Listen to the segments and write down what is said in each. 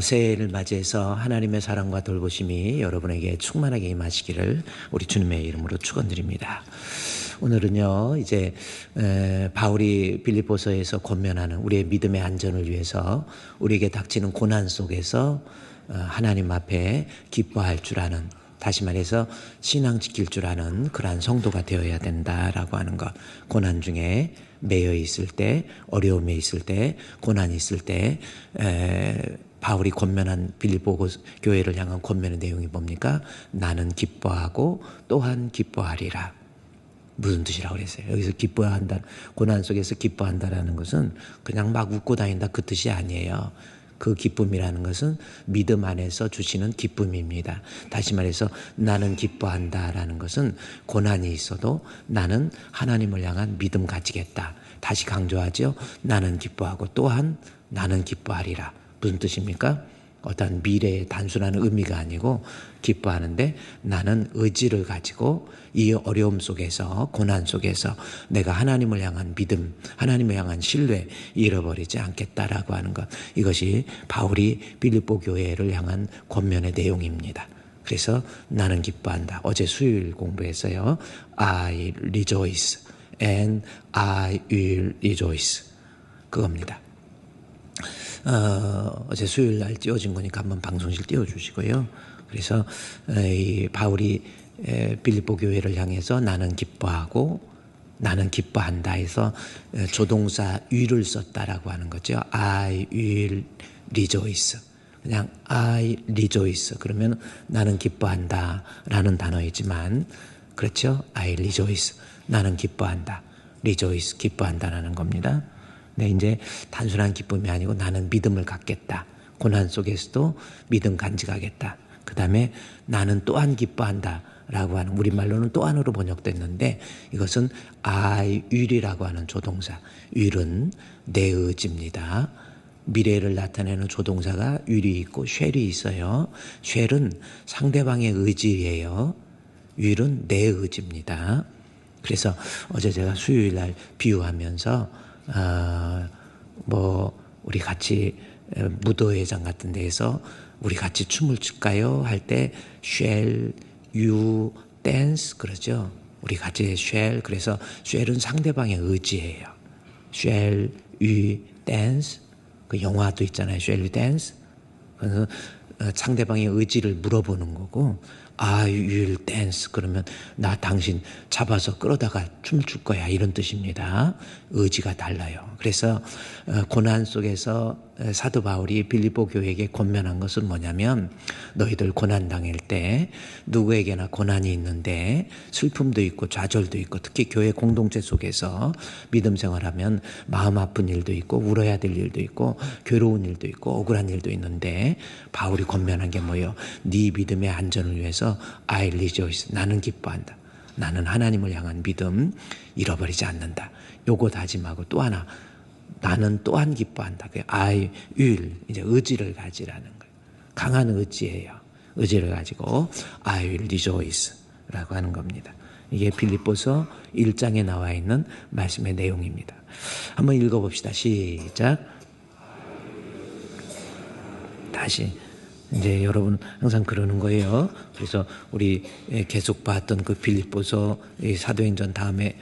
새해를 맞이해서 하나님의 사랑과 돌보심이 여러분에게 충만하게 임하시기를 우리 주님의 이름으로 축원드립니다. 오늘은요, 이제 바울이 빌립보서에서 권면하는 우리의 믿음의 안전을 위해서 우리에게 닥치는 고난 속에서 하나님 앞에 기뻐할 줄 아는, 다시 말해서 신앙 지킬 줄 아는 그러한 성도가 되어야 된다라고 하는 것. 고난 중에 매여 있을 때, 어려움에 있을 때, 고난이 있을 때 바울이 권면한 빌립보 교회를 향한 권면의 내용이 뭡니까? 나는 기뻐하고 또한 기뻐하리라. 무슨 뜻이라고 그랬어요? 여기서 기뻐한다, 고난 속에서 기뻐한다라는 것은 그냥 막 웃고 다닌다 그 뜻이 아니에요. 그 기쁨이라는 것은 믿음 안에서 주시는 기쁨입니다. 다시 말해서 나는 기뻐한다라는 것은 고난이 있어도 나는 하나님을 향한 믿음 가지겠다. 다시 강조하죠. 나는 기뻐하고 또한 나는 기뻐하리라. 무슨 뜻입니까? 어떤 미래의 단순한 의미가 아니고 기뻐하는데 나는 의지를 가지고 이 어려움 속에서, 고난 속에서 내가 하나님을 향한 믿음, 하나님을 향한 신뢰 잃어버리지 않겠다라고 하는 것. 이것이 바울이 빌립보 교회를 향한 권면의 내용입니다. 그래서 나는 기뻐한다. 어제 수요일 공부했어요. I rejoice and I will rejoice. 그겁니다. 어제 수요일 날 띄워진 거니까 한번 방송실 띄워주시고요. 그래서 이 바울이 빌립보 교회를 향해서 나는 기뻐하고 나는 기뻐한다 해서 조동사 will을 썼다라고 하는 거죠. I will rejoice. 그냥 I rejoice. 그러면 나는 기뻐한다 라는 단어이지만, 그렇죠? I rejoice. 나는 기뻐한다. rejoice. 기뻐한다라는 겁니다. 네, 이제 단순한 기쁨이 아니고 나는 믿음을 갖겠다. 고난 속에서도 믿음 간직하겠다. 그 다음에 나는 또한 기뻐한다 라고 하는, 우리말로는 또한으로 번역됐는데 이것은 I will이라고 하는 조동사. will은 내 의지입니다. 미래를 나타내는 조동사가 will이 있고 shall이 있어요. shall은 상대방의 의지예요. will은 내 의지입니다. 그래서 어제 제가 수요일 날 비유하면서 우리 같이 무도회장 같은 데에서 우리 같이 춤을 출까요? 할 때 shall you dance 그러죠. 우리 같이 shall. 그래서 shall은 상대방의 의지예요. shall you dance. 그 영화도 있잖아요. shall you dance. 그래서 상대방의 의지를 물어보는 거고, I will dance. 그러면 나 당신 잡아서 끌어다가 춤을 출 거야. 이런 뜻입니다. 의지가 달라요. 그래서 고난 속에서 사도 바울이 빌립보 교회에게 권면한 것은 뭐냐면, 너희들 고난 당할 때 누구에게나 고난이 있는데 슬픔도 있고 좌절도 있고, 특히 교회 공동체 속에서 믿음 생활하면 마음 아픈 일도 있고 울어야 될 일도 있고 괴로운 일도 있고 억울한 일도 있는데, 바울이 권면한 게 뭐예요? 네 믿음의 안전을 위해서 I rejoice. 나는 기뻐한다. 나는 하나님을 향한 믿음 잃어버리지 않는다. 요거 다짐하고 또 하나, 나는 또한 기뻐한다. I will. 이제 의지를 가지라는 거예요. 강한 의지예요. 의지를 가지고 I will rejoice 라고 하는 겁니다. 이게 빌립보서 1장에 나와 있는 말씀의 내용입니다. 한번 읽어봅시다. 시작. 다시. 이제 여러분 항상 그러는 거예요. 그래서 우리 계속 봤던 그 빌립보서, 이 사도행전 다음에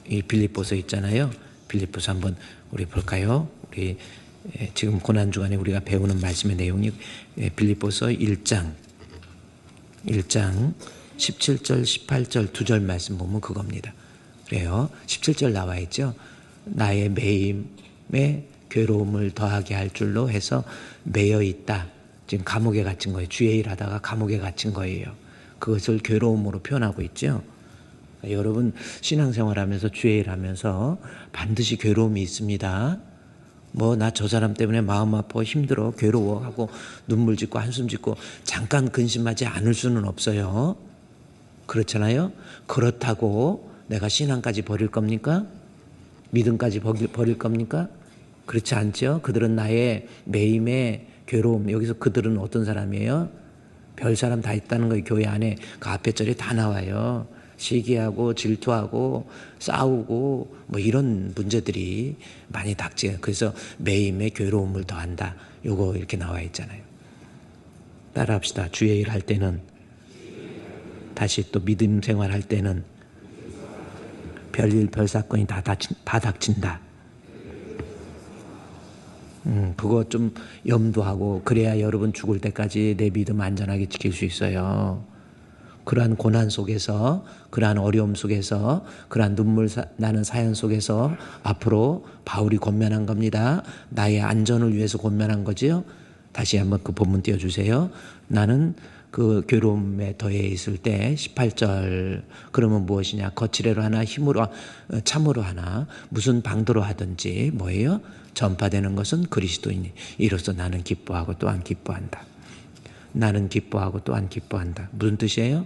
이 빌립보서 있잖아요. 빌립보서 한번 우리 볼까요? 우리 지금 고난 주간에 우리가 배우는 말씀의 내용이 빌립보서 1장 17절 18절 두 절 말씀 보면 그겁니다. 그래요. 17절 나와 있죠. 나의 매임에 괴로움을 더하게 할 줄로 해서 매여 있다. 지금 감옥에 갇힌 거예요. 주의 일 하다가 감옥에 갇힌 거예요. 그것을 괴로움으로 표현하고 있죠. 여러분 신앙생활하면서 주의 일 하면서 반드시 괴로움이 있습니다. 나 저 사람 때문에 마음 아파 힘들어 괴로워하고 눈물 짓고 한숨 짓고 잠깐 근심하지 않을 수는 없어요. 그렇잖아요. 그렇다고 내가 신앙까지 버릴 겁니까? 믿음까지 버릴 겁니까? 그렇지 않죠. 그들은 나의 매임에 괴로움. 여기서 그들은 어떤 사람이에요? 별 사람 다 있다는 거예요. 교회 안에 그 앞에 절에 다 나와요. 시기하고 질투하고 싸우고 이런 문제들이 많이 닥쳐요. 그래서 매임에 괴로움을 더한다. 요거 이렇게 나와 있잖아요. 따라합시다. 주의 일 할 때는, 다시 또 믿음 생활할 때는 별일 별사건이 다 닥친다. 그거 좀 염두하고 그래야 여러분 죽을 때까지 내 믿음 안전하게 지킬 수 있어요. 그러한 고난 속에서, 그러한 어려움 속에서, 그러한 눈물 나는 사연 속에서 앞으로 바울이 권면한 겁니다. 나의 안전을 위해서 권면한 거지요. 다시 한번 그 본문 띄워주세요. 나는 그 괴로움에 더해 있을 때 18절, 그러면 무엇이냐? 거칠애로 하나 힘으로 참으로 하나 무슨 방도로 하든지 뭐예요? 전파되는 것은 그리스도이니 이로써 나는 기뻐하고 또한 기뻐한다. 나는 기뻐하고 또한 기뻐한다. 무슨 뜻이에요?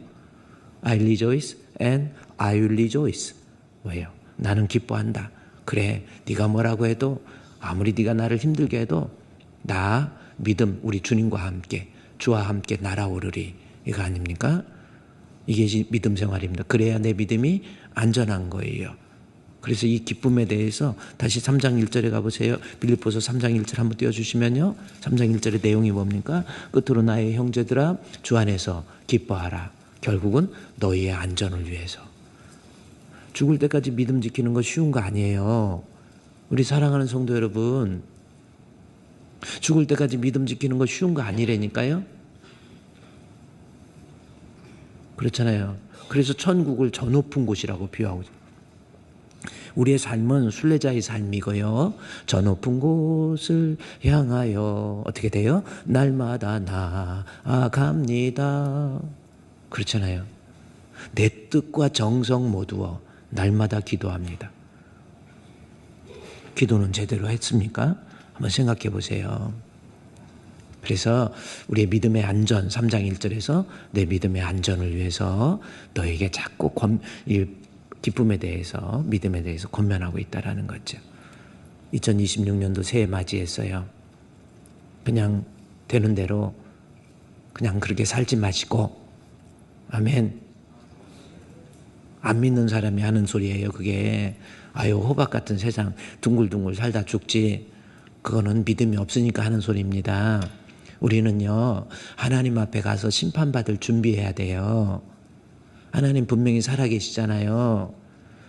I rejoice and I will rejoice. 뭐예요? 나는 기뻐한다. 그래, 네가 뭐라고 해도, 아무리 네가 나를 힘들게 해도 나 믿음, 우리 주님과 함께, 주와 함께 날아오르리. 이거 아닙니까? 이게 믿음 생활입니다. 그래야 내 믿음이 안전한 거예요. 그래서 이 기쁨에 대해서 다시 3장 1절에 가보세요. 빌립보서 3장 1절 한번 띄워주시면요. 3장 1절의 내용이 뭡니까? 끝으로 나의 형제들아 주 안에서 기뻐하라. 결국은 너희의 안전을 위해서. 죽을 때까지 믿음 지키는 거 쉬운 거 아니에요. 우리 사랑하는 성도 여러분, 죽을 때까지 믿음 지키는 거 쉬운 거 아니라니까요. 그렇잖아요. 그래서 천국을 저 높은 곳이라고 비유하고, 우리의 삶은 순례자의 삶이고요. 저 높은 곳을 향하여 어떻게 돼요? 날마다 나아갑니다. 그렇잖아요. 내 뜻과 정성 모두어 날마다 기도합니다. 기도는 제대로 했습니까? 한번 생각해 보세요. 그래서 우리의 믿음의 안전, 3장 1절에서 내 믿음의 안전을 위해서 너에게 자꾸 이 기쁨에 대해서, 믿음에 대해서 권면하고 있다라는 거죠. 2026년도 새해 맞이했어요. 그냥 되는 대로 그냥 그렇게 살지 마시고, 아멘. 안 믿는 사람이 하는 소리예요. 그게 아유 호박 같은 세상 둥글둥글 살다 죽지, 그거는 믿음이 없으니까 하는 소리입니다. 우리는요 하나님 앞에 가서 심판받을 준비해야 돼요. 하나님 분명히 살아계시잖아요.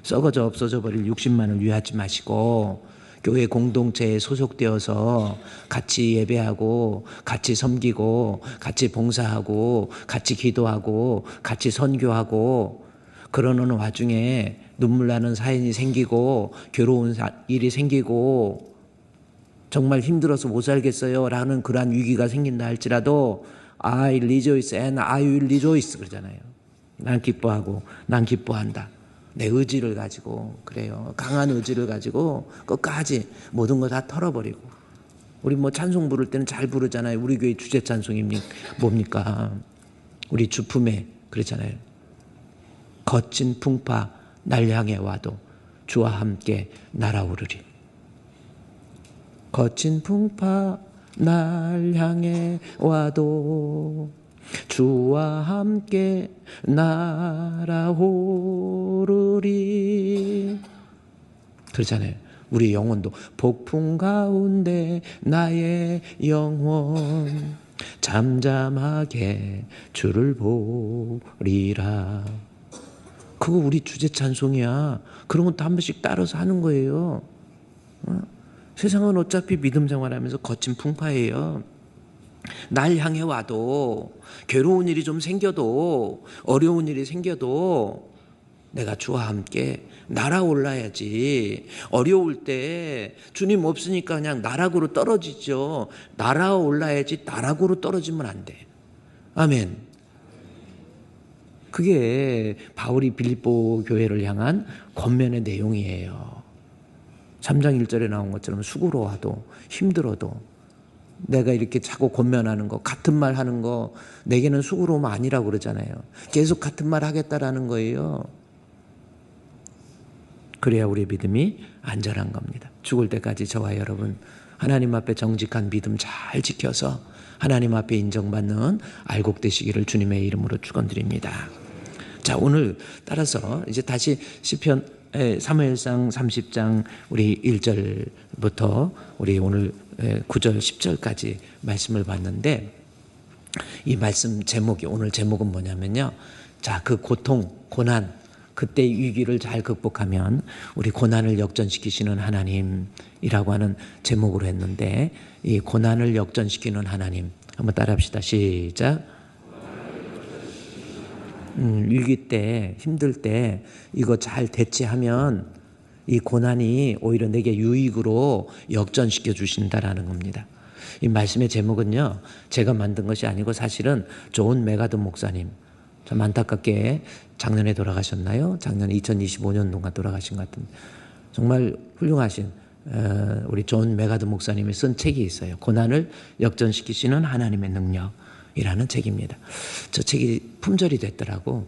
썩어져 없어져 버릴 육신만을 위하지 마시고 교회 공동체에 소속되어서 같이 예배하고 같이 섬기고 같이 봉사하고 같이 기도하고 같이 선교하고 그러는 와중에 눈물 나는 사연이 생기고 괴로운 일이 생기고 정말 힘들어서 못 살겠어요 라는 그러한 위기가 생긴다 할지라도 I rejoice and I will rejoice 그러잖아요. 난 기뻐하고 난 기뻐한다. 내 의지를 가지고, 그래요. 강한 의지를 가지고 끝까지 모든 거 다 털어버리고. 우리 뭐 찬송 부를 때는 잘 부르잖아요. 우리 교회 주제 찬송이 뭡니까? 우리 주품에 그렇잖아요. 거친 풍파 날 향해 와도 주와 함께 날아오르리. 거친 풍파 날 향해 와도 주와 함께 날아오르리. 그렇잖아요. 우리 영혼도 폭풍 가운데 나의 영혼 잠잠하게 주를 보리라. 그거 우리 주제 찬송이야. 그런 것도 한 번씩 따라서 하는 거예요. 세상은 어차피 믿음 생활하면서 거친 풍파예요. 날 향해 와도 괴로운 일이 좀 생겨도 어려운 일이 생겨도 내가 주와 함께 날아올라야지. 어려울 때 주님 없으니까 그냥 나락으로 떨어지죠. 날아올라야지 나락으로 떨어지면 안 돼. 아멘. 그게 바울이 빌립보 교회를 향한 권면의 내용이에요. 3장 1절에 나온 것처럼 수고로워도 힘들어도 내가 이렇게 자꾸 권면하는 거, 같은 말 하는 거 내게는 수고로움 아니라고 그러잖아요. 계속 같은 말 하겠다라는 거예요. 그래야 우리 믿음이 안전한 겁니다. 죽을 때까지 저와 여러분 하나님 앞에 정직한 믿음 잘 지켜서 하나님 앞에 인정받는 알곡 되시기를 주님의 이름으로 축원드립니다. 자, 오늘 따라서 이제 다시 시편 사무엘상 30장 우리 1절부터 우리 오늘 9절 10절까지 말씀을 봤는데 이 말씀 제목이 오늘 제목은 뭐냐면요. 자, 그 고통, 고난, 그때 위기를 잘 극복하면 우리 고난을 역전시키시는 하나님이라고 하는 제목으로 했는데 이 고난을 역전시키는 하나님 한번 따라합시다. 시작. 위기 때, 힘들 때 이거 잘 대처하면 이 고난이 오히려 내게 유익으로 역전시켜 주신다라는 겁니다. 이 말씀의 제목은요, 제가 만든 것이 아니고 사실은 존 메가드 목사님, 참 안타깝게 작년에 돌아가셨나요? 작년 2025년도가 돌아가신 것 같은데 정말 훌륭하신 우리 존 메가드 목사님이 쓴 책이 있어요. 고난을 역전시키시는 하나님의 능력이라는 책입니다. 저 책이 품절이 됐더라고.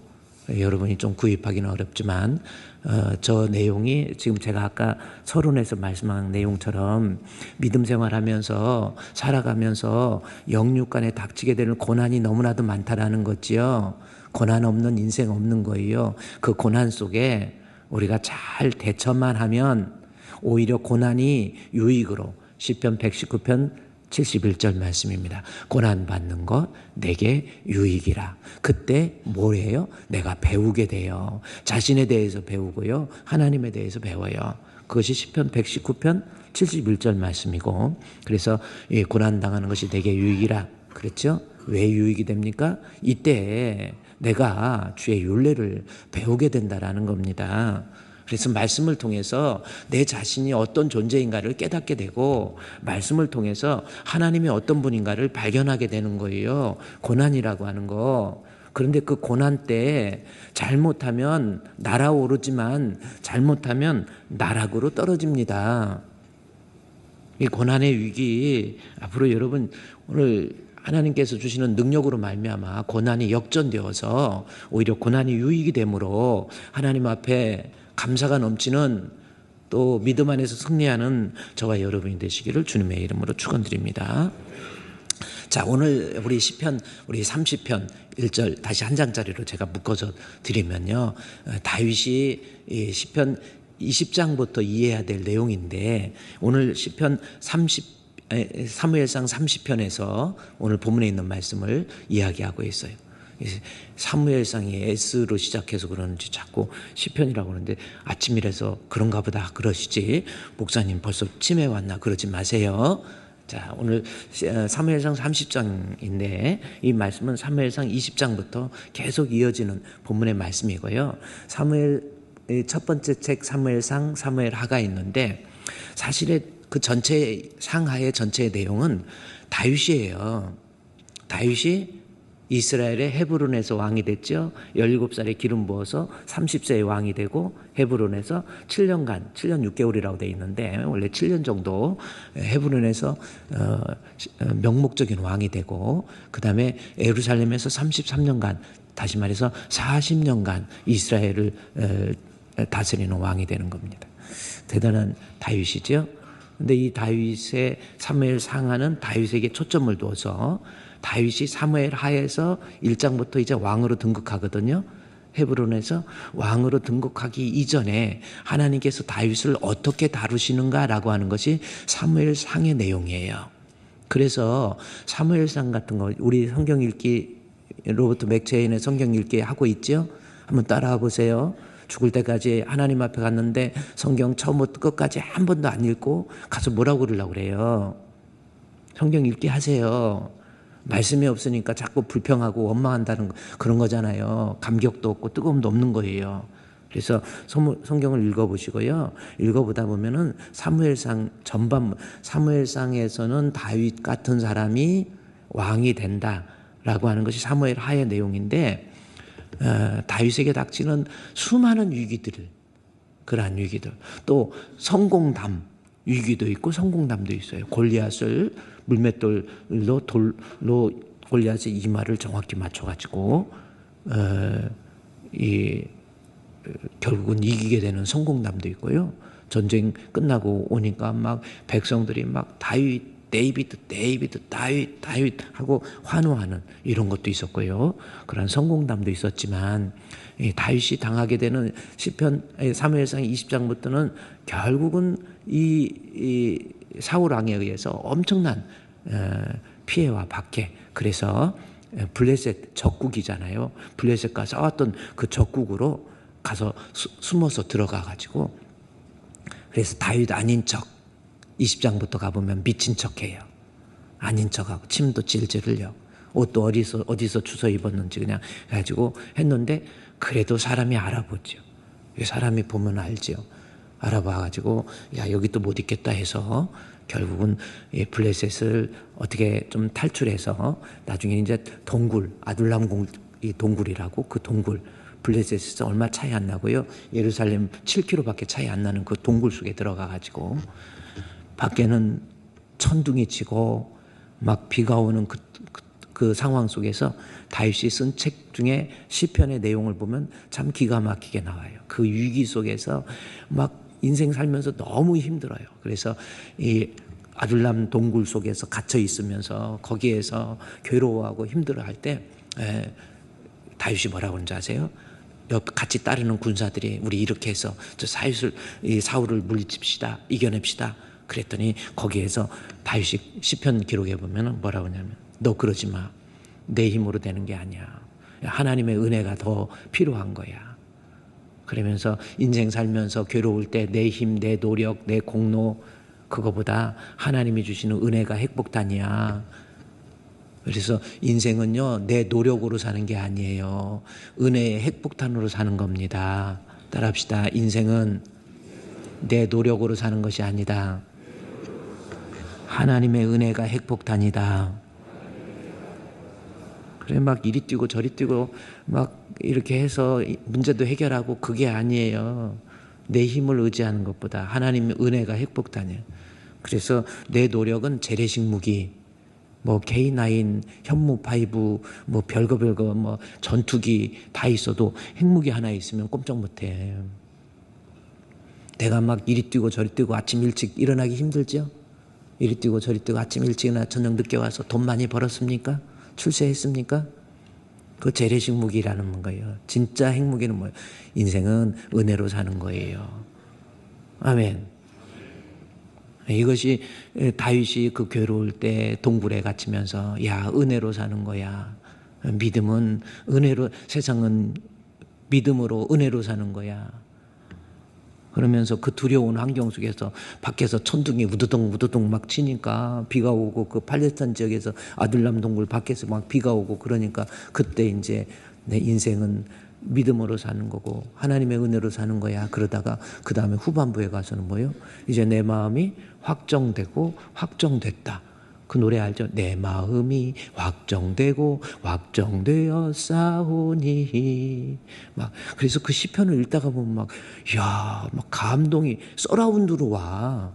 여러분이 좀 구입하기는 어렵지만 저 내용이 지금 제가 아까 서론에서 말씀한 내용처럼 믿음 생활하면서 살아가면서 영육 간에 닥치게 되는 고난이 너무나도 많다라는 거지요. 고난 없는 인생 없는 거예요. 그 고난 속에 우리가 잘 대처만 하면 오히려 고난이 유익으로 시편 119편 71절 말씀입니다. 고난받는 것 내게 유익이라. 그때 뭐예요? 내가 배우게 돼요. 자신에 대해서 배우고요. 하나님에 대해서 배워요. 그것이 시편 119편 71절 말씀이고 그래서 이 고난당하는 것이 내게 유익이라. 그랬죠? 왜 유익이 됩니까? 이때 내가 주의 율례를 배우게 된다라는 겁니다. 그래서 말씀을 통해서 내 자신이 어떤 존재인가를 깨닫게 되고 말씀을 통해서 하나님이 어떤 분인가를 발견하게 되는 거예요. 고난이라고 하는 거. 그런데 그 고난 때 잘못하면 날아오르지만 잘못하면 나락으로 떨어집니다. 이 고난의 위기 앞으로 여러분 오늘 하나님께서 주시는 능력으로 말미암아 고난이 역전되어서 오히려 고난이 유익이 되므로 하나님 앞에 감사가 넘치는 또 믿음 안에서 승리하는 저와 여러분이 되시기를 주님의 이름으로 축원드립니다. 자, 오늘 우리 시편 우리 30편 1절 다시 한 장짜리로 제가 묶어서 드리면요. 다윗이 이 시편 20장부터 이해해야 될 내용인데 오늘 시편 사무엘상 30편에서 오늘 본문에 있는 말씀을 이야기하고 있어요. 사무엘상이 S로 시작해서 그러는지 자꾸 시편이라고 그러는데 아침이라서 그런가 보다 그러시지 목사님 벌써 치매 왔나 그러지 마세요. 자, 오늘 사무엘상 30장인데 이 말씀은 사무엘상 20장부터 계속 이어지는 본문의 말씀이고요. 사무엘 첫 번째 책 사무엘상 사무엘하가 있는데 사실의 그 전체 상하의 전체의 내용은 다윗이에요. 다윗이 이스라엘의 헤브론에서 왕이 됐죠. 17살에 기름 부어서 30세에 왕이 되고 헤브론에서 7년간 7년 6개월이라고 되어 있는데 원래 7년 정도 헤브론에서 명목적인 왕이 되고 그 다음에 예루살렘에서 33년간 다시 말해서 40년간 이스라엘을 다스리는 왕이 되는 겁니다. 대단한 다윗이죠. 근데 이 다윗의 사무엘 상하는 다윗에게 초점을 두어서 다윗이 사무엘 하에서 1장부터 이제 왕으로 등극하거든요. 헤브론에서 왕으로 등극하기 이전에 하나님께서 다윗을 어떻게 다루시는가라고 하는 것이 사무엘 상의 내용이에요. 그래서 사무엘 상 같은 거 우리 성경 읽기 로버트 맥체인의 성경 읽기 하고 있죠. 한번 따라와 보세요. 죽을 때까지 하나님 앞에 갔는데 성경 처음부터 끝까지 한 번도 안 읽고 가서 뭐라고 그러려고 그래요. 성경 읽기 하세요. 말씀이 없으니까 자꾸 불평하고 원망한다는 그런 거잖아요. 감격도 없고 뜨거움도 없는 거예요. 그래서 성경을 읽어보시고요. 읽어보다 보면은 사무엘상 전반 사무엘상에서는 다윗 같은 사람이 왕이 된다라고 하는 것이 사무엘 하의 내용인데 다윗에게 닥치는 수많은 위기들을 그러한 위기들 또 성공담 위기도 있고 성공담도 있어요. 골리앗을 물맷돌로 돌로 골리앗의 이마를 정확히 맞춰가지고 결국은 이기게 되는 성공담도 있고요. 전쟁 끝나고 오니까 막 백성들이 막 다윗 하고 환호하는 이런 것도 있었고요. 그런 성공담도 있었지만 다윗이 당하게 되는 시편 사무엘상 20장부터는 결국은 이 사울 왕에 의해서 엄청난 피해와 박해. 그래서 블레셋 적국이잖아요. 블레셋과 싸웠던 그 적국으로 가서 숨어서 들어가 가지고, 그래서 다윗 아닌 척, 20장부터 가보면 미친 척해요. 아닌 척하고 침도 질질 흘려. 옷도 어디서 주워 입었는지 그냥 해가지고 했는데, 그래도 사람이 알아보죠. 사람이 보면 알죠. 알아봐가지고 야, 여기 또 못 있겠다 해서 결국은 이 블레셋을 어떻게 좀 탈출해서 나중에 이제 동굴, 아둘람 이 동굴이라고, 그 동굴, 블레셋에서 얼마 차이 안 나고요, 예루살렘 7km밖에 차이 안 나는 그 동굴 속에 들어가가지고 밖에는 천둥이 치고 막 비가 오는 그 상황 속에서 다윗이 쓴 책 중에 시편의 내용을 보면 참 기가 막히게 나와요. 그 위기 속에서 막 인생 살면서 너무 힘들어요. 그래서 이 아둘람 동굴 속에서 갇혀 있으면서 거기에서 괴로워하고 힘들어할 때 다윗이 뭐라고 하는지 아세요? 같이 따르는 군사들이 우리 이렇게 해서 저 사울을 물리칩시다, 이겨냅시다. 그랬더니 거기에서 다윗이 시편 기록에 보면 뭐라고 하냐면, 너 그러지 마. 내 힘으로 되는 게 아니야. 하나님의 은혜가 더 필요한 거야. 그러면서 인생 살면서 괴로울 때 내 힘, 내 노력, 내 공로, 그거보다 하나님이 주시는 은혜가 핵폭탄이야. 그래서 인생은요, 내 노력으로 사는 게 아니에요. 은혜의 핵폭탄으로 사는 겁니다. 따라합시다. 인생은 내 노력으로 사는 것이 아니다. 하나님의 은혜가 핵폭탄이다. 그래, 막 이리 뛰고 저리 뛰고 막 이렇게 해서 문제도 해결하고, 그게 아니에요. 내 힘을 의지하는 것보다 하나님의 은혜가 핵폭탄이에요. 그래서 내 노력은 재래식 무기, 뭐 K9, 현무 5, 뭐 별거 뭐 전투기 다 있어도 핵무기 하나 있으면 꼼짝 못해. 내가 막 이리 뛰고 저리 뛰고 아침 일찍 일어나기 힘들죠? 이리 뛰고 저리 뛰고 아침 일찍이나 저녁 늦게 와서 돈 많이 벌었습니까? 출세했습니까? 그 재래식 무기라는 거예요. 진짜 핵무기는 뭐예요? 인생은 은혜로 사는 거예요. 아멘. 이것이 다윗이 그 괴로울 때 동굴에 갇히면서 야, 은혜로 사는 거야. 믿음은 은혜로, 세상은 믿음으로 은혜로 사는 거야. 그러면서 그 두려운 환경 속에서 밖에서 천둥이 우두둥 막 치니까, 비가 오고 그 팔레스타인 지역에서 아둘람 동굴 밖에서 막 비가 오고 그러니까, 그때 이제 내 인생은 믿음으로 사는 거고 하나님의 은혜로 사는 거야. 그러다가 그 다음에 후반부에 가서는 뭐예요? 이제 내 마음이 확정되고 확정됐다. 그 노래 알죠? 내 마음이 확정되고 확정되어 싸우니. 막 그래서 그 시편을 읽다가 보면 막 감동이 서라운드로 와.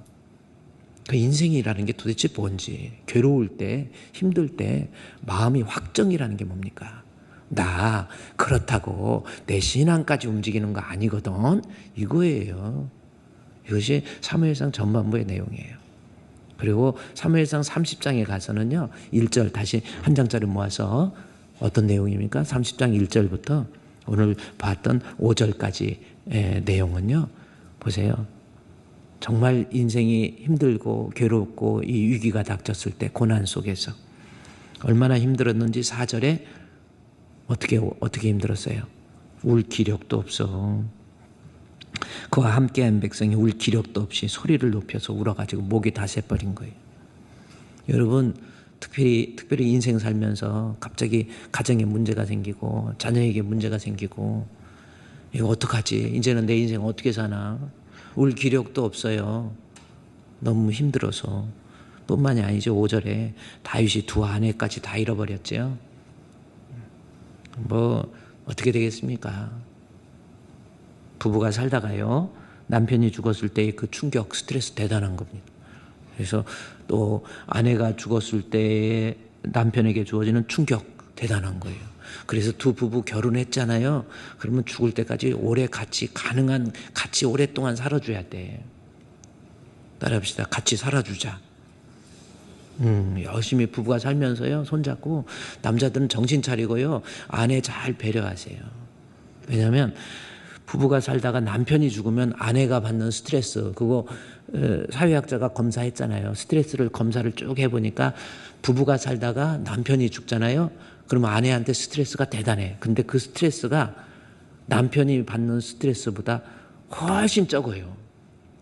그 인생이라는 게 도대체 뭔지, 괴로울 때, 힘들 때 마음이 확정이라는 게 뭡니까? 나 그렇다고 내 신앙까지 움직이는 거 아니거든. 이거예요. 이것이 사무엘상 전반부의 내용이에요. 그리고 사무엘상 30장에 가서는요, 1절 다시 한 장짜리 모아서 어떤 내용입니까? 30장 1절부터 오늘 봤던 5절까지 내용은요, 보세요. 정말 인생이 힘들고 괴롭고 이 위기가 닥쳤을 때, 고난 속에서 얼마나 힘들었는지 4절에 어떻게 힘들었어요? 울 기력도 없어. 그와 함께한 백성이 울 기력도 없이 소리를 높여서 울어가지고 목이 다 새버린 거예요. 여러분, 특별히 인생 살면서 갑자기 가정에 문제가 생기고 자녀에게 문제가 생기고, 이거 어떡하지? 이제는 내 인생 어떻게 사나? 울 기력도 없어요. 너무 힘들어서. 뿐만이 아니죠. 5절에 다윗이 두 아내까지 다 잃어버렸죠. 뭐 어떻게 되겠습니까? 부부가 살다가요, 남편이 죽었을 때의 그 충격, 스트레스 대단한 겁니다. 그래서 또 아내가 죽었을 때에 남편에게 주어지는 충격 대단한 거예요. 그래서 두 부부 결혼했잖아요. 그러면 죽을 때까지 오래 같이 오랫동안 살아줘야 돼. 따라합시다. 같이 살아주자. 열심히 부부가 살면서요, 손잡고, 남자들은 정신 차리고요, 아내 잘 배려하세요. 왜냐하면 부부가 살다가 남편이 죽으면 아내가 받는 스트레스, 그거 사회학자가 검사했잖아요. 스트레스를 검사를 쭉 해보니까 부부가 살다가 남편이 죽잖아요. 그러면 아내한테 스트레스가 대단해. 근데 그 스트레스가 남편이 받는 스트레스보다 훨씬 적어요.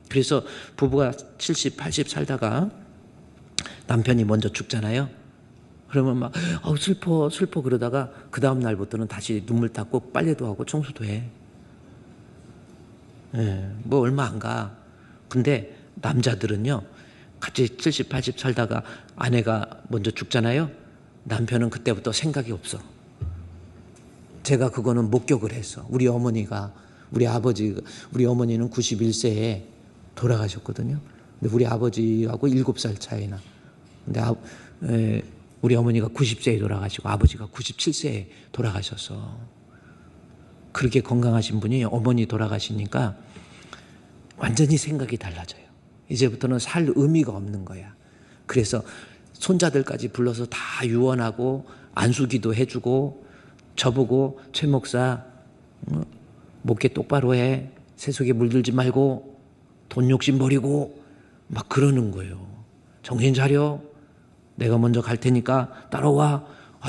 그래서 부부가 70, 80 살다가 남편이 먼저 죽잖아요. 그러면 막 슬퍼 슬퍼 그러다가 그 다음 날부터는 다시 눈물 닦고 빨래도 하고 청소도 해. 뭐 얼마 안 가. 근데 남자들은요, 갑자기 70, 80 살다가 아내가 먼저 죽잖아요. 남편은 그때부터 생각이 없어. 제가 그거는 목격을 했어. 우리 어머니가, 우리 어머니는 91세에 돌아가셨거든요. 근데 우리 아버지하고 7살 차이나. 근데 우리 어머니가 90세에 돌아가시고 아버지가 97세에 돌아가셔서, 그렇게 건강하신 분이 어머니 돌아가시니까 완전히 생각이 달라져요. 이제부터는 살 의미가 없는 거야. 그래서 손자들까지 불러서 다 유언하고 안수기도 해주고, 저보고 최 목사 목회 똑바로 해, 세속에 물들지 말고 돈 욕심 버리고 막 그러는 거예요. 정신 차려, 내가 먼저 갈 테니까 따라와.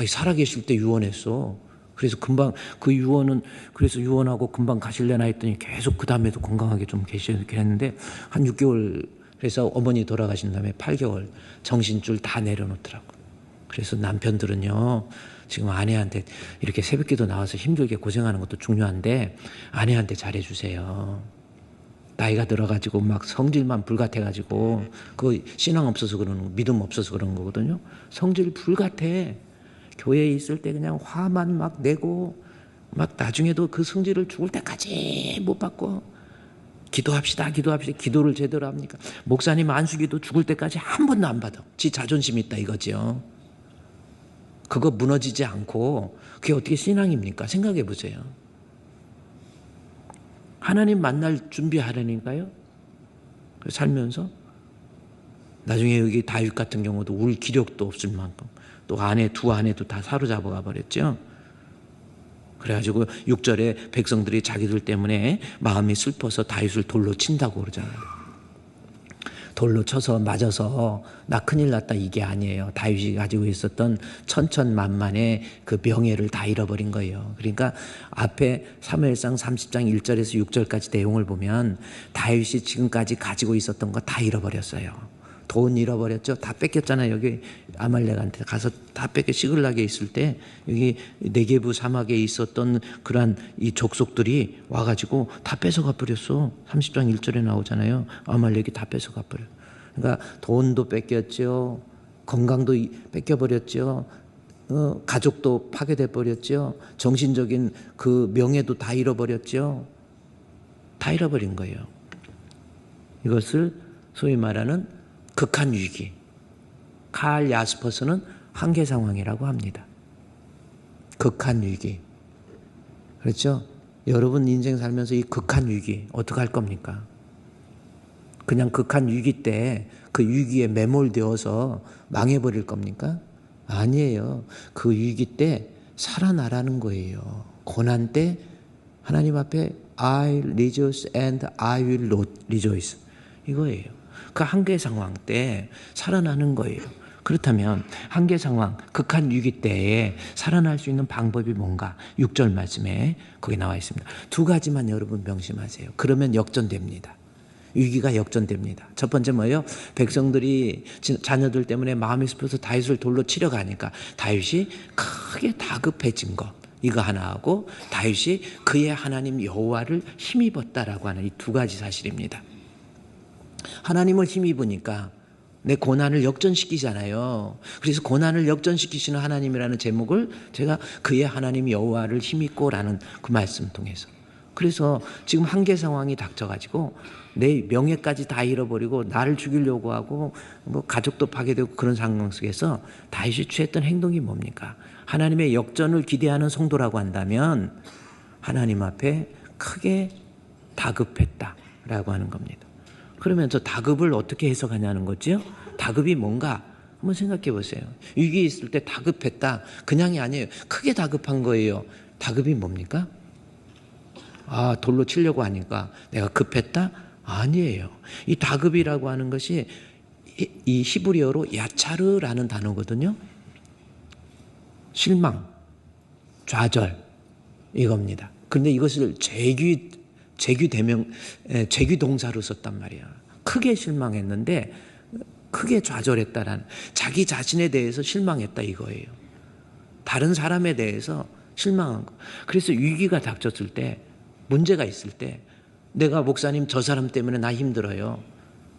살아계실 때 유언했어. 그래서 금방 그 유언은, 그래서 유언하고 금방 가실래나 했더니 계속 그 다음에도 건강하게 좀 계시긴 했는데 한 6개월, 그래서 어머니 돌아가신 다음에 8개월 정신줄 다 내려놓더라고. 그래서 남편들은요, 지금 아내한테 이렇게 새벽기도 나와서 힘들게 고생하는 것도 중요한데 아내한테 잘해주세요. 나이가 들어가지고 막 성질만 불같아가지고, 그 신앙 없어서 그러는 거, 믿음 없어서 그런 거거든요. 성질 불같아. 교회에 있을 때 그냥 화만 막 내고, 막 나중에도 그 성질을 죽을 때까지 못 받고, 기도합시다. 기도를 제대로 합니까? 목사님 안수기도 죽을 때까지 한 번도 안 받아. 지 자존심 있다 이거죠. 그거 무너지지 않고 그게 어떻게 신앙입니까? 생각해 보세요. 하나님 만날 준비하라니까요. 살면서 나중에 여기 다윗 같은 경우도 울 기력도 없을 만큼 또 두 아내도 다 사로잡아 버렸죠. 그래가지고 6절에 백성들이 자기들 때문에 마음이 슬퍼서 다윗을 돌로 친다고 그러잖아요. 돌로 쳐서 맞아서 나 큰일 났다 이게 아니에요. 다윗이 가지고 있었던 천천만만의 그 명예를 다 잃어버린 거예요. 그러니까 앞에 사무엘상 30장 1절에서 6절까지 내용을 보면 다윗이 지금까지 가지고 있었던 거 다 잃어버렸어요. 돈 잃어버렸죠. 다 뺏겼잖아요. 여기 아말렉한테 가서 다 뺏겨 시글락에 있을 때 여기 네게부 사막에 있었던 그러한 이 족속들이 와가지고 다 뺏어가 버렸어. 30장 1절에 나오잖아요. 아말렉이 다 뺏어가 버려. 그러니까 돈도 뺏겼죠. 건강도 뺏겨버렸죠. 가족도 파괴돼 버렸죠. 정신적인 그 명예도 다 잃어버렸죠. 다 잃어버린 거예요. 이것을 소위 말하는 극한 위기, 칼 야스퍼스는 한계 상황이라고 합니다. 극한 위기. 그렇죠? 여러분 인생 살면서 이 극한 위기 어떻게 할 겁니까? 그냥 극한 위기 때 그 위기에 매몰되어서 망해버릴 겁니까? 아니에요. 그 위기 때 살아나라는 거예요. 고난 때 하나님 앞에 I rejoice and I will rejoice 이거예요. 그 한계 상황 때 살아나는 거예요. 그렇다면 한계 상황, 극한 위기 때에 살아날 수 있는 방법이 뭔가? 6절 말씀에 거기 나와 있습니다. 두 가지만 여러분 명심하세요. 그러면 역전됩니다. 위기가 역전됩니다. 첫 번째 뭐예요? 백성들이 자녀들 때문에 마음이 슬퍼서 다윗을 돌로 치려 가니까 다윗이 크게 다급해진 것, 이거 하나 하고 다윗이 그의 하나님 여호와를 힘입었다라고 하는 이 두 가지 사실입니다. 하나님을 힘입으니까 내 고난을 역전시키잖아요. 그래서 고난을 역전시키시는 하나님이라는 제목을 제가 그의 하나님 여호와를 힘입고라는 그 말씀 통해서, 그래서 지금 한계 상황이 닥쳐가지고 내 명예까지 다 잃어버리고 나를 죽이려고 하고 뭐 가족도 파괴되고 그런 상황 속에서 다윗이 취했던 행동이 뭡니까? 하나님의 역전을 기대하는 성도라고 한다면 하나님 앞에 크게 다급했다라고 하는 겁니다. 그러면 저 다급을 어떻게 해석하냐는 거죠? 다급이 뭔가 한번 생각해 보세요. 위기에 있을 때 다급했다. 그냥이 아니에요. 크게 다급한 거예요. 다급이 뭡니까? 돌로 치려고 하니까 내가 급했다? 아니에요. 이 다급이라고 하는 것이 이 히브리어로 야차르라는 단어거든요. 실망, 좌절 이겁니다. 그런데 이것을 재규 동사로 썼단 말이야. 크게 실망했는데 크게 좌절했다라는, 자기 자신에 대해서 실망했다 이거예요. 다른 사람에 대해서 실망한 거. 그래서 위기가 닥쳤을 때, 문제가 있을 때, 내가 목사님 저 사람 때문에 나 힘들어요.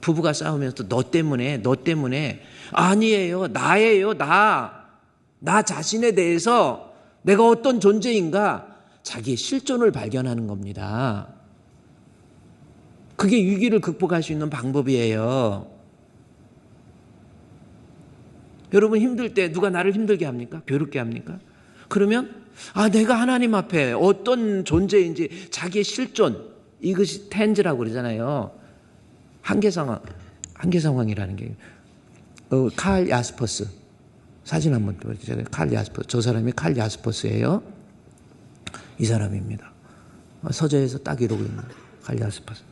부부가 싸우면서 너 때문에 아니에요. 나예요. 나 자신에 대해서 내가 어떤 존재인가, 자기의 실존을 발견하는 겁니다. 그게 위기를 극복할 수 있는 방법이에요. 여러분 힘들 때 누가 나를 힘들게 합니까? 괴롭게 합니까? 그러면 내가 하나님 앞에 어떤 존재인지 자기의 실존, 이것이 텐즈라고 그러잖아요. 한계 상황이라는 게. 칼 야스퍼스 사진 한번 보여주세요. 칼 야스퍼스, 저 사람이 칼 야스퍼스예요. 이 사람입니다. 서재에서 딱 이러고 있는 칼 야스퍼스.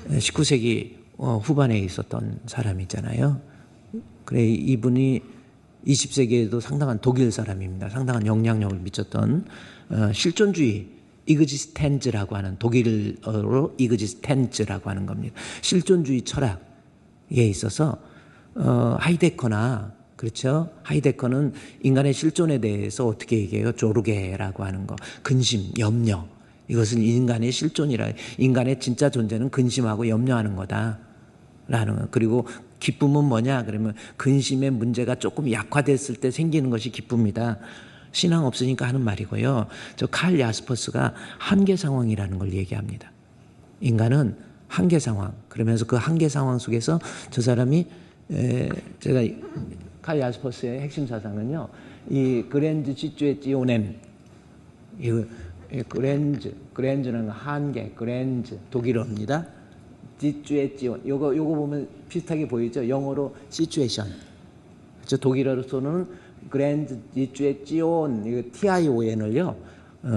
19세기 후반에 있었던 사람이잖아요. 그래, 이분이 20세기에도 상당한 독일 사람입니다. 상당한 영향력을 미쳤던 실존주의, 이그지스텐즈라고 하는, 독일어로 이그지스텐즈라고 하는 겁니다. 실존주의 철학에 있어서 하이데커나, 그렇죠? 하이데커는 인간의 실존에 대해서 어떻게 얘기해요? 조르게라고 하는 거, 근심, 염려. 이것은 인간의 실존이라, 인간의 진짜 존재는 근심하고 염려하는 거다라는 거. 그리고 기쁨은 뭐냐? 그러면 근심의 문제가 조금 약화됐을 때 생기는 것이 기쁨이다. 신앙 없으니까 하는 말이고요. 저 칼 야스퍼스가 한계 상황이라는 걸 얘기합니다. 인간은 한계 상황. 그러면서 그 한계 상황 속에서 저 사람이, 제가 칼 야스퍼스의 핵심 사상은요, 이 그랜즈 시츄에이오넴, 그랜즈는 한계, 그랜즈 독일어입니다. 시츄에이션, 요거 보면 비슷하게 보이죠? 영어로 시츄에이션. 저 독일어로서는 그랜즈 시츄에이션, 이거 TION을요,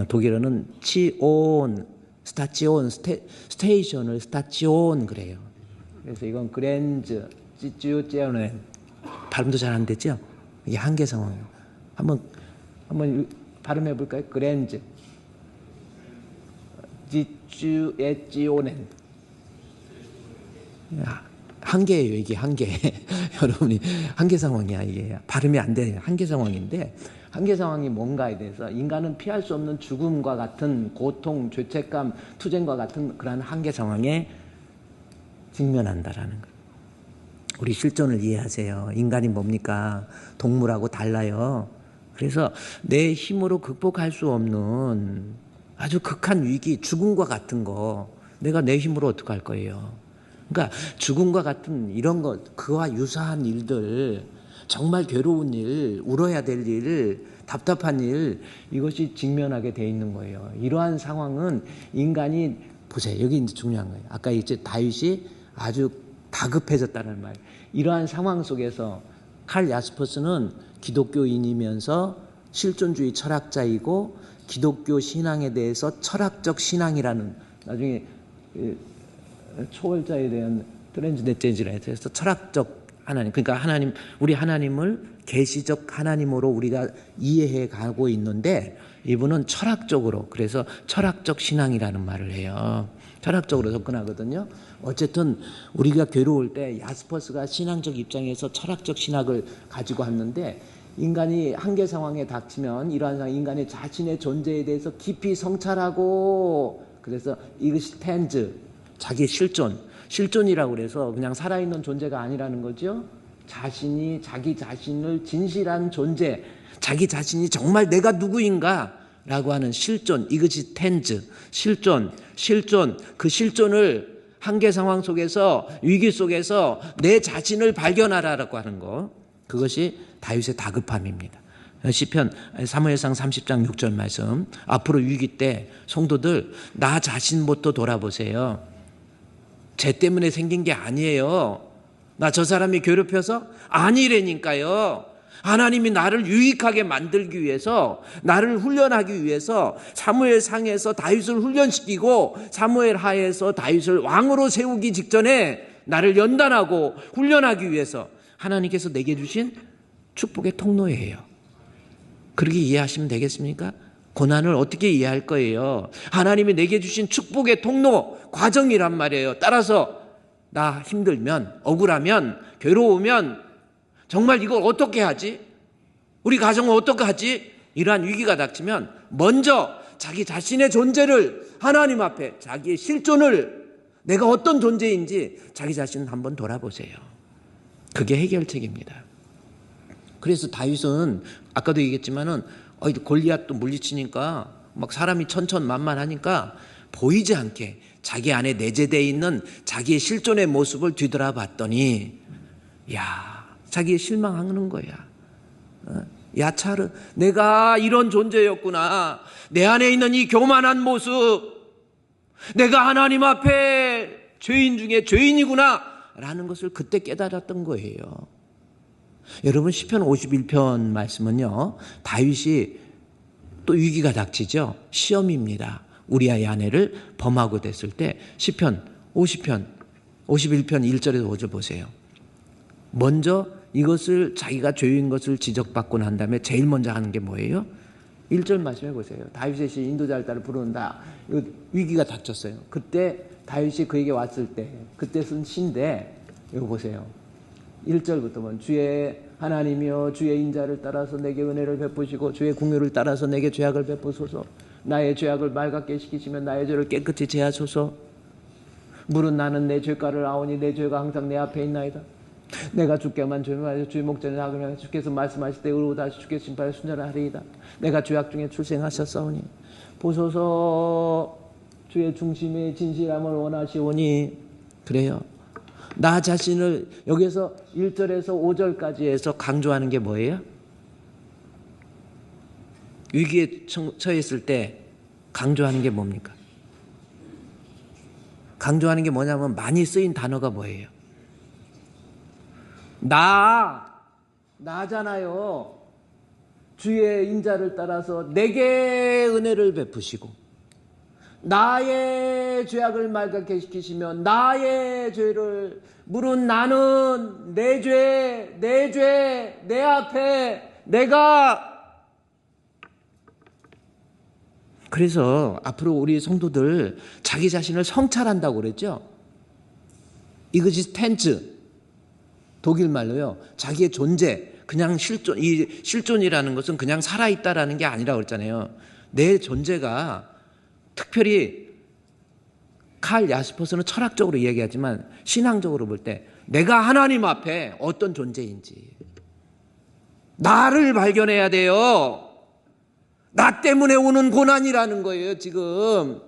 독일어는 치온, 스타치온, 스테이션을 스타치온 그래요. 그래서 이건 그랜즈 시츄에이션, 발음도 잘 안 됐죠? 이게 한계 상황이에요. 한번 발음해 볼까요? 그랜즈 시츄에이션. 한계예요, 이게 한계. 여러분이 한계 상황이야, 이게. 발음이 안 돼. 한계 상황인데, 한계 상황이 뭔가에 대해서 인간은 피할 수 없는 죽음과 같은 고통, 죄책감, 투쟁과 같은 그러한 한계 상황에 직면한다라는 거예요. 우리 실존을 이해하세요. 인간이 뭡니까? 동물하고 달라요. 그래서 내 힘으로 극복할 수 없는 아주 극한 위기, 죽음과 같은 거, 내가 내 힘으로 어떻게 할 거예요? 그러니까 죽음과 같은 이런 것, 그와 유사한 일들, 정말 괴로운 일, 울어야 될 일, 답답한 일, 이것이 직면하게 돼 있는 거예요. 이러한 상황은 인간이, 보세요. 여기 이제 중요한 거예요. 아까 이제 다윗이 아주 다급해졌다는 말. 이러한 상황 속에서 칼 야스퍼스는 기독교인이면서 실존주의 철학자이고, 기독교 신앙에 대해서 철학적 신앙이라는, 나중에 초월자에 대한 트랜스젠더라 해서 철학적 하나님, 그러니까 하나님, 우리 하나님을 계시적 하나님으로 우리가 이해해 가고 있는데, 이분은 철학적으로, 그래서 철학적 신앙이라는 말을 해요. 철학적으로 접근하거든요. 어쨌든 우리가 괴로울 때 야스퍼스가 신앙적 입장에서 철학적 신학을 가지고 왔는데, 인간이 한계 상황에 닥치면 이러한 상황, 인간의 자신의 존재에 대해서 깊이 성찰하고, 그래서 이것이 텐즈, 자기 실존이라고 그래서 그냥 살아있는 존재가 아니라는 거죠. 자기 자신을 진실한 존재, 자기 자신이 정말 내가 누구인가 라고 하는 실존, 이것이 텐즈, 실존, 그 실존을 한계 상황 속에서, 위기 속에서 내 자신을 발견하라라고 하는 거, 그것이 다윗의 다급함입니다. 시편 사무엘상 30장 6절 말씀, 앞으로 위기 때 성도들 나 자신부터 돌아보세요. 쟤 때문에 생긴 게 아니에요. 나 저 사람이 괴롭혀서? 아니라니까요. 하나님이 나를 유익하게 만들기 위해서, 나를 훈련하기 위해서 사무엘 상에서 다윗을 훈련시키고 사무엘 하에서 다윗을 왕으로 세우기 직전에 나를 연단하고 훈련하기 위해서 하나님께서 내게 주신 축복의 통로예요. 그렇게 이해하시면 되겠습니까? 고난을 어떻게 이해할 거예요? 하나님이 내게 주신 축복의 통로, 과정이란 말이에요. 따라서 나 힘들면, 억울하면, 괴로우면 정말 이걸 어떻게 하지? 우리 가정은 어떻게 하지? 이러한 위기가 닥치면 먼저 자기 자신의 존재를 하나님 앞에, 자기의 실존을, 내가 어떤 존재인지 자기 자신을 한번 돌아보세요. 그게 해결책입니다. 그래서 다윗은 아까도 얘기했지만은 골리앗도 물리치니까 막 사람이 천천만만하니까 보이지 않게 자기 안에 내재되어 있는 자기의 실존의 모습을 뒤돌아봤더니 자기의 실망하는 거야. 야차르, 내가 이런 존재였구나. 내 안에 있는 이 교만한 모습, 내가 하나님 앞에 죄인 중에 죄인이구나 라는 것을 그때 깨달았던 거예요. 여러분, 시편 51편 말씀은요, 다윗이 또 위기가 닥치죠. 시험입니다. 우리아의 아내를 범하고 됐을 때 시편 50편 51편 1절에서 5절 보세요. 먼저 이것을, 자기가 죄인 것을 지적받고 난 다음에 제일 먼저 하는 게 뭐예요? 1절 말씀해 보세요. 다윗의 시 인도자를 따라 부른다. 이거 위기가 닥쳤어요. 그때 다윗이 그에게 왔을 때 그때 쓴 시인데 이거 보세요. 1절부터 보면 주의 하나님이여 주의 인자를 따라서 내게 은혜를 베푸시고 주의 궁유를 따라서 내게 죄악을 베푸소서. 나의 죄악을 맑게 시키시면 나의 죄를 깨끗이 제하소서. 물은 나는 내 죄가를 아오니 내 죄가 항상 내 앞에 있나이다. 내가 주께만 죄명하여 주의 목전에 나가면 주께서 말씀하실 때 의로 다시 주께서 심판에 순전하리이다. 내가 죄악 중에 출생하셨사오니 보소서. 주의 중심의 진실함을 원하시오니. 그래요. 나 자신을 여기서 1절에서 5절까지 해서 강조하는 게 뭐예요? 위기에 처했을 때 강조하는 게 뭡니까? 강조하는 게 뭐냐면 많이 쓰인 단어가 뭐예요? 나잖아요. 주의 인자를 따라서 내게 은혜를 베푸시고 나의 죄악을 맑게 시키시며 나의 죄를 물은 나는 내 앞에 내가. 그래서 앞으로 우리 성도들 자기 자신을 성찰한다고 그랬죠. 이것이 텐즈, 독일 말로요. 자기의 존재, 그냥 실존, 이 실존이라는 것은 그냥 살아있다라는 게 아니라고 그랬잖아요. 내 존재가 특별히 칼 야스퍼스는 철학적으로 이야기하지만 신앙적으로 볼 때 내가 하나님 앞에 어떤 존재인지 나를 발견해야 돼요. 나 때문에 오는 고난이라는 거예요. 지금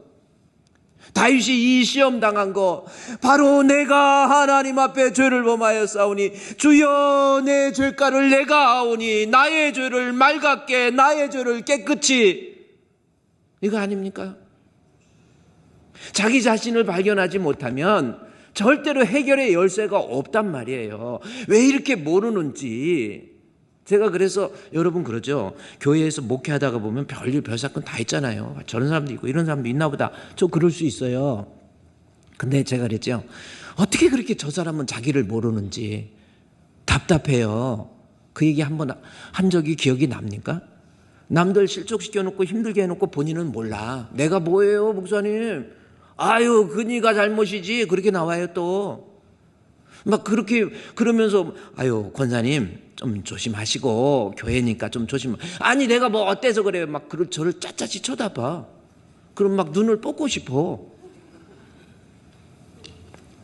다윗이 이 시험 당한 거 바로 내가 하나님 앞에 죄를 범하여 싸우니 주여 내 죄가를 내가 아오니 나의 죄를 맑게 나의 죄를 깨끗이, 이거 아닙니까? 자기 자신을 발견하지 못하면 절대로 해결의 열쇠가 없단 말이에요. 왜 이렇게 모르는지. 제가 그래서 여러분 그러죠. 교회에서 목회하다가 보면 별일 별사건 다 있잖아요. 저런 사람도 있고 이런 사람도 있나 보다. 저 그럴 수 있어요. 근데 제가 그랬죠. 어떻게 그렇게 저 사람은 자기를 모르는지 답답해요. 그 얘기 한 적이 기억이 납니까? 남들 실족시켜놓고 힘들게 해놓고 본인은 몰라. 내가 뭐예요 목사님? 아유 그니가 잘못이지. 그렇게 나와요 또. 막 그렇게 그러면서 아유 권사님 좀 조심하시고 교회니까 좀 조심. 아니 내가 뭐 어때서 그래요? 막 저를 짜짜지 쳐다봐. 그럼 막 눈을 뽑고 싶어.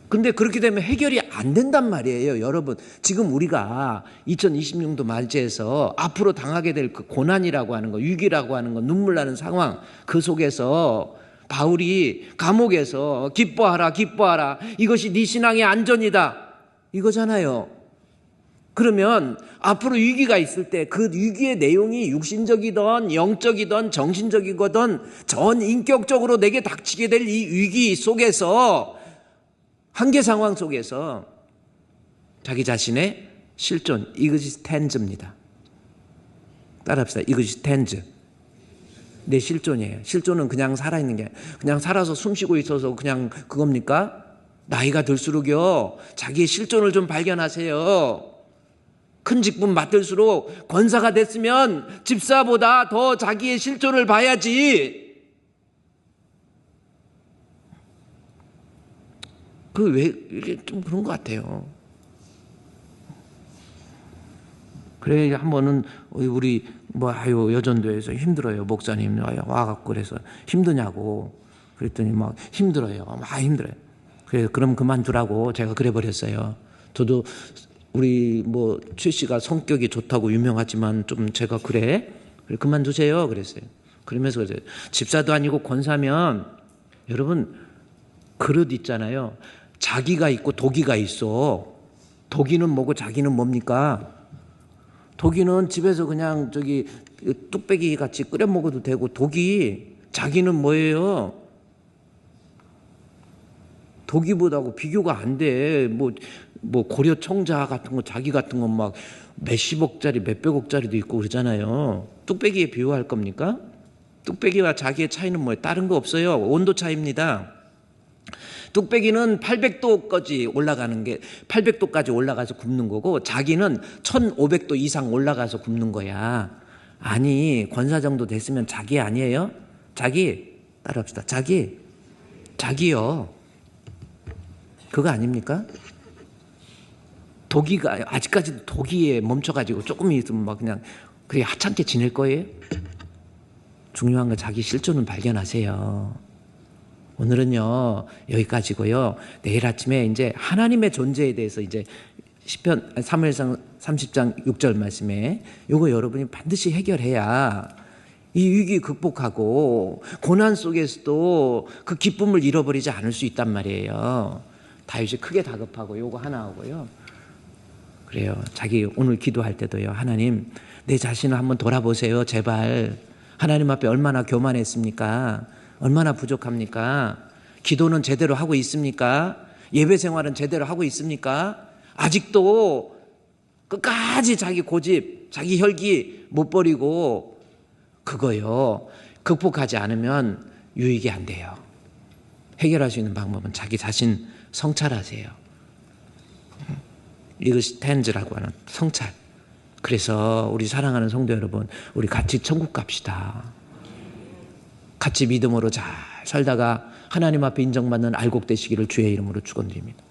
근데 그렇게 되면 해결이 안 된단 말이에요. 여러분 지금 우리가 2026년도 맞이해서 앞으로 당하게 될 그 고난이라고 하는 거, 위기라고 하는 거, 눈물 나는 상황, 그 속에서 바울이 감옥에서 기뻐하라 기뻐하라 이것이 네 신앙의 안전이다 이거잖아요. 그러면 앞으로 위기가 있을 때 그 위기의 내용이 육신적이든 영적이든 정신적이거든 전 인격적으로 내게 닥치게 될 이 위기 속에서, 한계 상황 속에서 자기 자신의 실존, 이것이 텐즈입니다. 따라합시다. 이것이 텐즈. 내 실존이에요. 실존은 그냥 살아있는 게 그냥 살아서 숨쉬고 있어서 그냥 그겁니까? 나이가 들수록요 자기의 실존을 좀 발견하세요. 큰 직분 맡을수록 권사가 됐으면 집사보다 더 자기의 실존을 봐야지. 왜 이게 좀 그런 것 같아요. 그래 한 번은 우리 여전도에서 힘들어요. 목사님 와갖고 그래서 힘드냐고 그랬더니 막 힘들어요. 막 힘들어요. 그래서 그럼 그만두라고 제가 그래 버렸어요. 저도 우리 최 씨가 성격이 좋다고 유명하지만 좀 제가 그래 그만두세요 그랬어요. 그러면서 집사도 아니고 권사면 여러분 그릇 있잖아요. 자기가 있고 독이가 있어. 독이는 뭐고 자기는 뭡니까? 독이는 집에서 그냥 뚝배기 같이 끓여 먹어도 되고 독이 자기는 뭐예요? 독이보다고 비교가 안 돼. 고려 청자 같은 거 자기 같은 거 막 몇십억짜리 몇백억짜리도 있고 그러잖아요. 뚝배기에 비유할 겁니까? 뚝배기와 자기의 차이는 뭐예요? 다른 거 없어요. 온도 차이입니다. 뚝배기는 800도까지 올라가는 게 800도까지 올라가서 굽는 거고 자기는 1500도 이상 올라가서 굽는 거야. 아니 권사 정도 됐으면 자기 아니에요? 자기 따라합시다. 자기요. 그거 아닙니까? 독이가 아직까지도 독이에 멈춰가지고 조금 있으면 막 그냥 그게 하찮게 지낼 거예요? 중요한 건 자기 실존을 발견하세요. 오늘은요 여기까지고요. 내일 아침에 이제 하나님의 존재에 대해서 이제 시편 사무엘상 30장 6절 말씀에 요거 여러분이 반드시 해결해야 이 위기 극복하고 고난 속에서도 그 기쁨을 잃어버리지 않을 수 있단 말이에요. 다윗이 크게 다급하고 요거 하나 하고요. 그래요. 자기 오늘 기도할 때도요. 하나님 내 자신을 한번 돌아보세요. 제발. 하나님 앞에 얼마나 교만했습니까? 얼마나 부족합니까? 기도는 제대로 하고 있습니까? 예배 생활은 제대로 하고 있습니까? 아직도 끝까지 자기 고집, 자기 혈기 못 버리고 그거요. 극복하지 않으면 유익이 안 돼요. 해결할 수 있는 방법은 자기 자신 성찰하세요. 이것이 텐즈라고 하는 성찰. 그래서 우리 사랑하는 성도 여러분, 우리 같이 천국 갑시다. 같이 믿음으로 잘 살다가 하나님 앞에 인정받는 알곡 되시기를 주의 이름으로 축원드립니다.